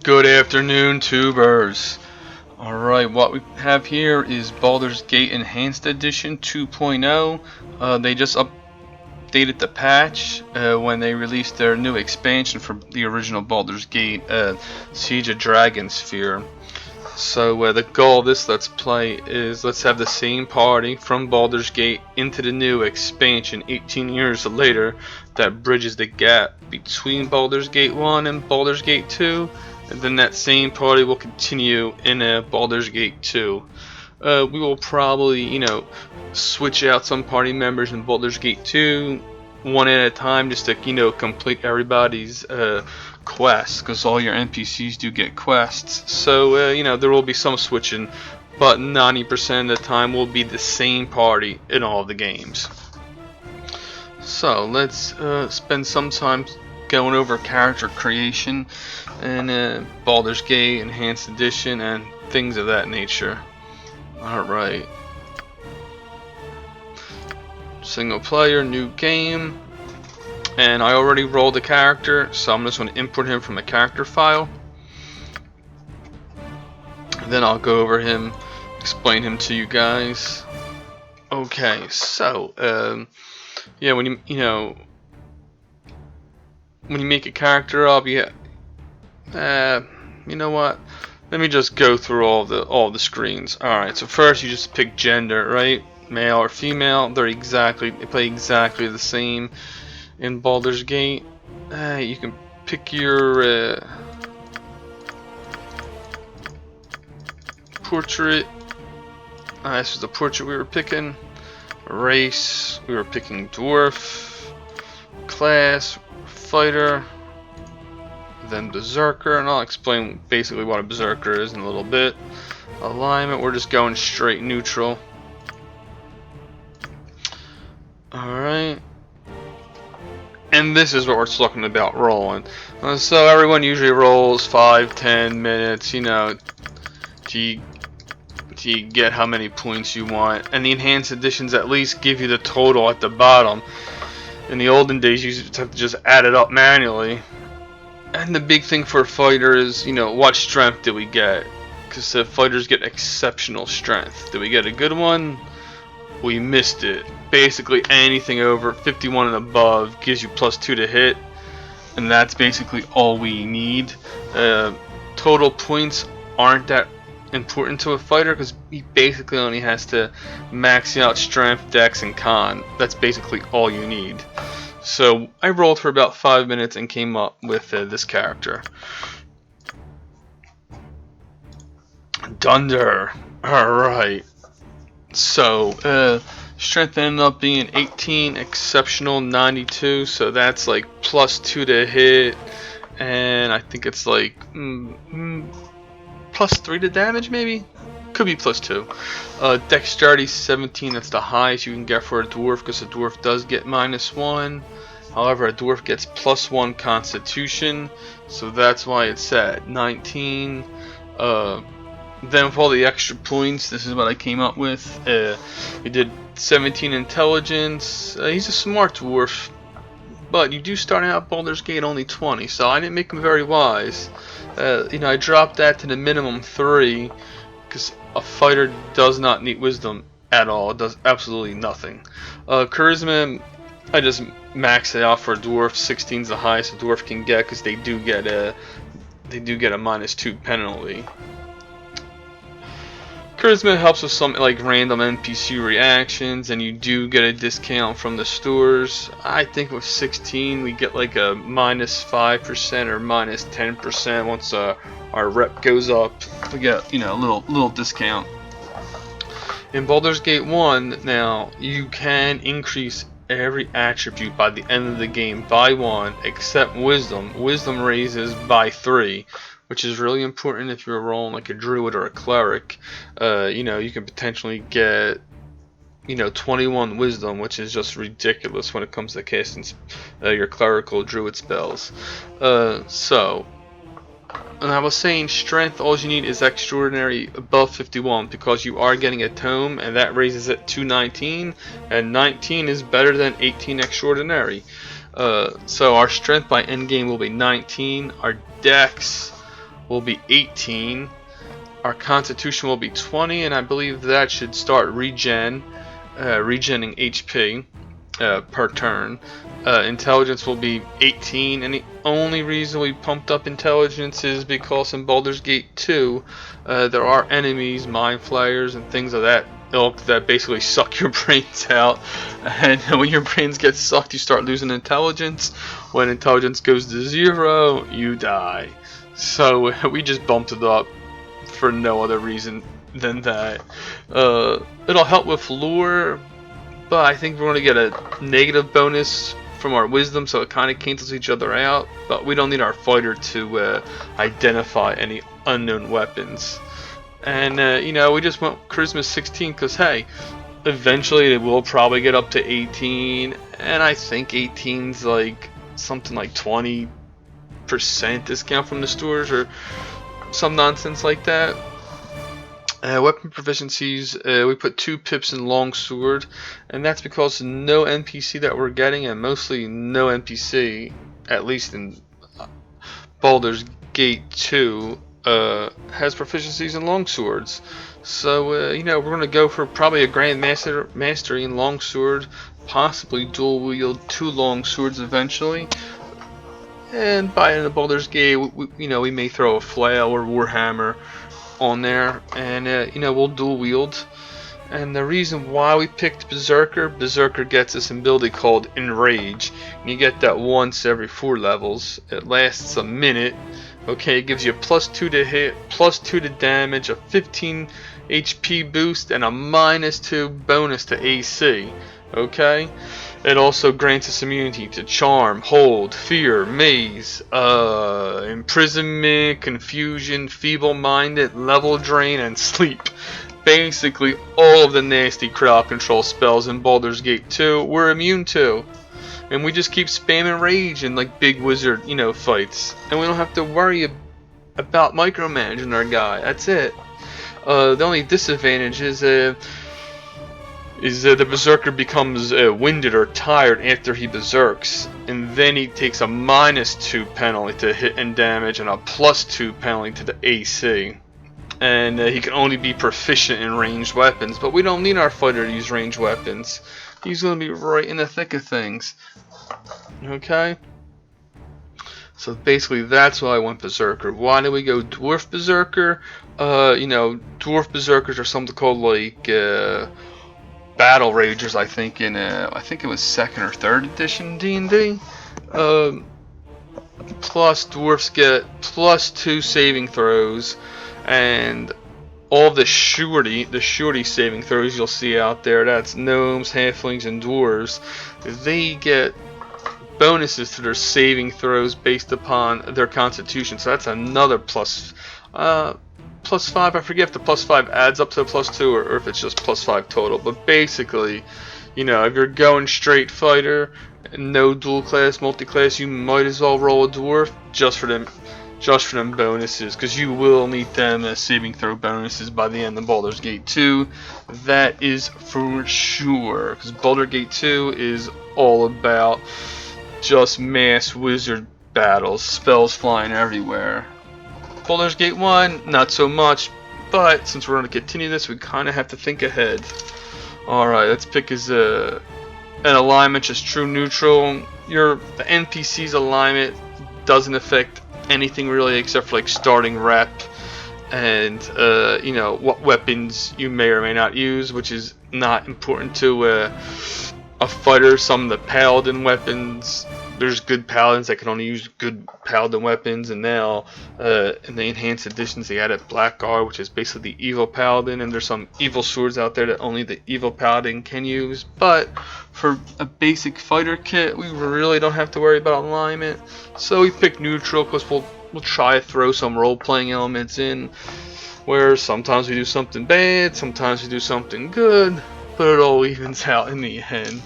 Good afternoon, tubers. Alright, what we have here is Baldur's Gate Enhanced Edition 2.0. They just updated the patch when they released their new expansion for the original Baldur's Gate, Siege of Dragonsphere. So the goal of this Let's Play is let's have the same party from Baldur's Gate into the new expansion 18 years later that bridges the gap between Baldur's Gate 1 and Baldur's Gate 2. And then that same party will continue in Baldur's Gate 2. We will probably, switch out some party members in Baldur's Gate 2 one at a time just to, complete everybody's quests, because all your NPCs do get quests. So, there will be some switching, but 90% of the time will be the same party in all of the games. So, let's spend some time going over character creation and Baldur's Gate Enhanced Edition and things of that nature. Alright. Single player, new game. And I already rolled a character, so I'm just going to import him from a character file. Then I'll go over him, explain him to you guys. Okay, so yeah, when you make a character up, you know what? Let me just go through all the screens. All right. So first, you just pick gender, right? Male or female. They play exactly the same in Baldur's Gate. You can pick your portrait. This is the portrait we were picking. Race, we were picking dwarf. Class, fighter, then berserker, and I'll explain basically what a berserker is in a little bit. Alignment, we're just going straight neutral. Alright, and this is what we're talking about rolling. So everyone usually rolls 5-10 minutes, to get how many points you want, and the enhanced editions at least give you the total at the bottom. In the olden days, you used to have to just add it up manually. And the big thing for a fighter is, what strength do we get? Because fighters get exceptional strength. Did we get a good one? We missed it. Basically, anything over 51 and above gives you +2 to hit. And that's basically all we need. Total points aren't that important to a fighter because he basically only has to max out strength, dex, and con. That's basically all you need. So I rolled for about 5 minutes and came up with this character. Dunder. Alright. So strength ended up being 18, exceptional 92, so that's like +2 to hit, and I think it's like +3 to damage, maybe? Could be +2. Dexterity 17, that's the highest you can get for a dwarf, because a dwarf does get -1. However, a dwarf gets +1 constitution, so that's why it's at 19. Then for all the extra points, this is what I came up with. We did 17 intelligence. He's a smart dwarf, but you do start out Baldur's Gate only 20, so I didn't make him very wise. I dropped that to the minimum 3 because a fighter does not need wisdom at all. It does absolutely nothing. Charisma, I just maxed it out for a dwarf. 16 is the highest a dwarf can get because they do get a -2 penalty. Charisma helps with some like random NPC reactions, and you do get a discount from the stores. I think with 16 we get like a -5% or -10% once our rep goes up. We get a little discount. In Baldur's Gate 1 now you can increase every attribute by the end of the game by 1 except wisdom. Wisdom raises by 3. Which is really important if you're rolling like a druid or a cleric. You can potentially get 21 wisdom, which is just ridiculous when it comes to casting your clerical druid spells. And I was saying strength, all you need is extraordinary above 51 because you are getting a tome, and that raises it to 19, and 19 is better than 18 extraordinary. So our strength by endgame will be 19. Our dex will be 18. Our Constitution will be 20, and I believe that should start regenning HP per turn. Intelligence will be 18, and the only reason we pumped up intelligence is because in Baldur's Gate 2 there are enemies, mind flayers, and things of that ilk that basically suck your brains out, and when your brains get sucked you start losing intelligence. When intelligence goes to 0 you die. So we just bumped it up for no other reason than that. It'll help with lore, but I think we're going to get a negative bonus from our wisdom, so it kind of cancels each other out. But we don't need our fighter to identify any unknown weapons. And you know, we just went charisma 16 because hey, eventually it will probably get up to 18, and I think 18's like something like 20% discount from the stores or some nonsense like that. Weapon proficiencies, we put 2 pips in longsword, and that's because no NPC that we're getting, and mostly no NPC, at least in Baldur's Gate 2, has proficiencies in longswords. So you know, we're gonna go for probably a grand mastery in longsword, possibly dual wield 2 longswords eventually. And by the Baldur's Gate, you know, we may throw a flail or warhammer on there, and you know, we'll dual wield. And the reason why we picked Berserker gets this ability called Enrage, and you get that once every 4 levels. It lasts a minute. Okay, it gives you a +2 to hit, +2 to damage, a 15 HP boost, and a -2 bonus to AC. Okay, it also grants us immunity to charm, hold, fear, maze, imprisonment, confusion, feeble-minded, level drain, and sleep. Basically all of the nasty crowd control spells in Baldur's Gate 2 we're immune to, and we just keep spamming rage in like big wizard, you know, fights, and we don't have to worry about micromanaging our guy. That's it. The only disadvantage is the Berserker becomes winded or tired after he berserks, and then he takes a -2 penalty to hit and damage and a +2 penalty to the AC. And he can only be proficient in ranged weapons, but we don't need our fighter to use ranged weapons. He's going to be right in the thick of things. Okay? So basically that's why I went Berserker. Why did we go Dwarf Berserker? You know, Dwarf Berserkers are something called like Battle Ragers, I think, in I think it was 2nd or 3rd edition D&D. Plus dwarfs get +2 saving throws, and all the surety saving throws you'll see out there, that's gnomes, halflings, and dwarves, they get bonuses to their saving throws based upon their constitution. So that's another +5. I forget if the +5 adds up to the +2 or if it's just +5 total. But basically, you know, if you're going straight fighter, no dual class, multi-class, you might as well roll a dwarf just for them bonuses, because you will need them as saving throw bonuses by the end of Baldur's Gate 2. That is for sure, because Baldur's Gate 2 is all about just mass wizard battles, spells flying everywhere. Baldur's Gate 1, not so much, but since we're going to continue this, we kind of have to think ahead. Alright, let's pick as an alignment, just true neutral. The NPC's alignment doesn't affect anything really except for like starting rep and you know, what weapons you may or may not use, which is not important to a fighter. Some of the paladin weapons, there's good paladins that can only use good paladin weapons, and now in the enhanced editions they added Blackguard, which is basically the evil paladin, and there's some evil swords out there that only the evil paladin can use. But for a basic fighter kit, we really don't have to worry about alignment, so we pick neutral because we'll try to throw some role-playing elements in, where sometimes we do something bad, sometimes we do something good, but it all evens out in the end.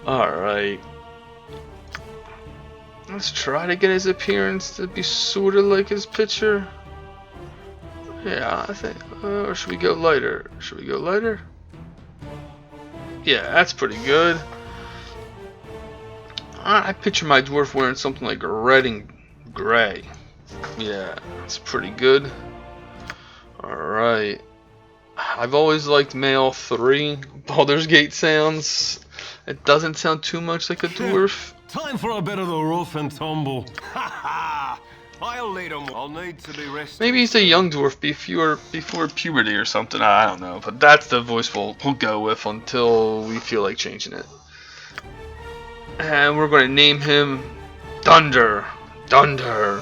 Alright, let's try to get his appearance to be sort of like his picture. Yeah, I think, or should we go lighter? Should we go lighter? Yeah, that's pretty good. I picture my dwarf wearing something like red and gray. Yeah, it's pretty good. Alright. I've always liked male 3. Baldur's Gate sounds. It doesn't sound too much like a dwarf. Time for a bit of the rough and tumble. Ha ha! I'll lead 'em. I'll need to be rested. Maybe he's a young dwarf before puberty or something. I don't know. But that's the voice we'll go with until we feel like changing it. And we're going to name him Thunder. Thunder.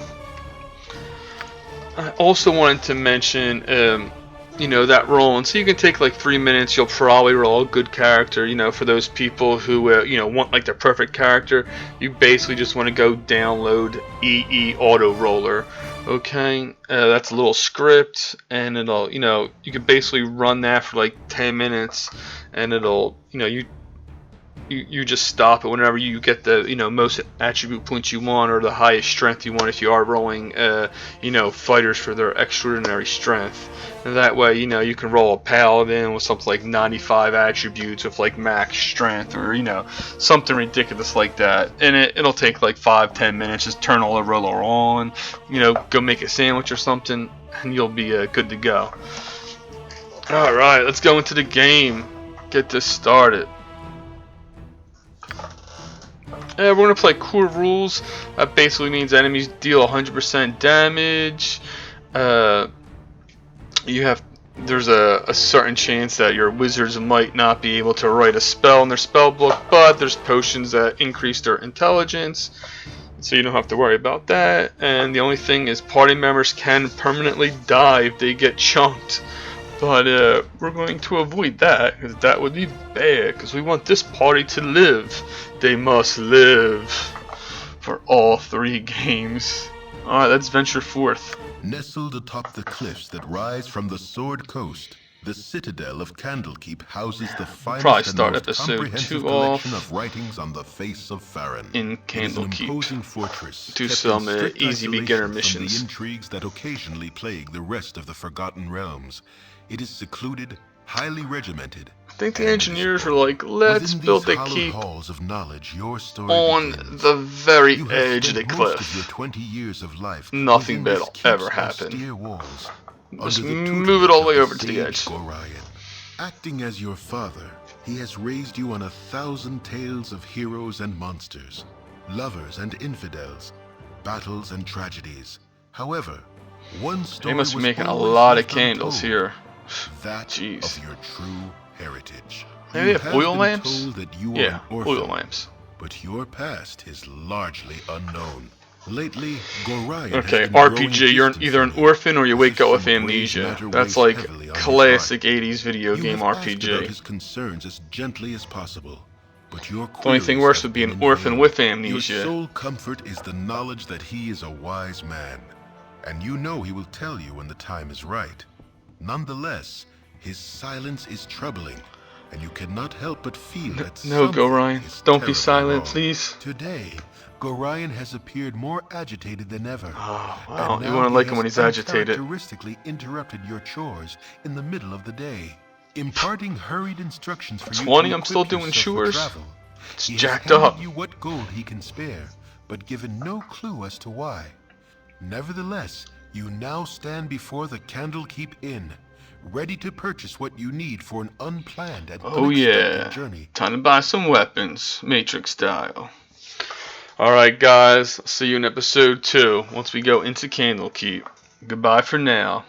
I also wanted to mention, you know, that roll. And so you can take like 3 minutes. You'll probably roll a good character. You know, for those people who you know, want like their perfect character, you basically just want to go download EE Auto Roller. Okay, that's a little script, and it'll, you know, you can basically run that for like 10 minutes, and it'll, you know, you just stop it whenever you get the, you know, most attribute points you want, or the highest strength you want if you are rolling you know, fighters for their extraordinary strength. And that way, you know, you can roll a paladin with something like 95 attributes with like max strength, or, you know, something ridiculous like that. And it'll take like 5-10 minutes. Just turn all the roller on, you know, go make a sandwich or something, and you'll be good to go. Alright, let's go into the game. Get this started. We're going to play core rules. That basically means enemies deal 100% damage. There's a certain chance that your wizards might not be able to write a spell in their spell book, but there's potions that increase their intelligence, so you don't have to worry about that. And the only thing is, party members can permanently die if they get chunked. But we're going to avoid that, because that would be bad, because we want this party to live. They must live for all 3 games. Alright, let's venture forth. Nestled atop the cliffs that rise from the Sword Coast, the citadel of Candlekeep houses the finest and most comprehensive collection of writings on the face of Farron. In It is an Candlekeep. imposing fortress, Do kept some in strict easy beginner isolation from missions. the intrigues that occasionally plague the rest of the Forgotten Realms. It is secluded, highly regimented. I think the engineers were like, let's build the keep halls of knowledge, your story on begins. the very You have edge of the spent most of your cliff. 20 years of life Nothing within bad this will keep's ever happen. austere walls, Just under the move it all the way tutelage over of to the sage edge. Gorion. Acting as your father, he has raised you on 1,000 tales of heroes and monsters, lovers and infidels, battles and tragedies. However, one story They must be was making a always lot of left candles untold, here. that Jeez. of your true heritage. Maybe You they have have oil been lamps? told that you are Yeah, an orphan, oil lamps. but your past is largely unknown. Lately, Gorion Okay, has been growing RPG, you're distant either an from you, orphan or you as wake if up with some grave amnesia. matter That's weighs like heavily on his classic heart. 80s video You game have asked about RPG. his concerns as gently as possible, but your The only thing queries worse have would be been an in orphan vain. with Your amnesia. sole comfort is the knowledge that he is a wise man, and you know he will tell you when the time is right. Nonetheless, his silence is troubling, and you cannot help but feel that No, something Gorion, is don't be terribly silent, wrong. please. Today, Gorion has appeared more agitated than ever. Oh, And wow, you now wouldn't he like him has when he's agitated. uncharacteristically interrupted your chores in the middle of the day, imparting hurried instructions for you 20, to I'm still equip doing yourself for chores? travel. It's He has jacked handed up. you what gold he can spare, but given no clue as to why. Nevertheless, you now stand before the Candlekeep Inn, ready to purchase what you need for an unplanned and Oh unexpected yeah, journey. time to buy some weapons, Matrix style. Alright guys, see you in episode 2 once we go into Candlekeep. Goodbye for now.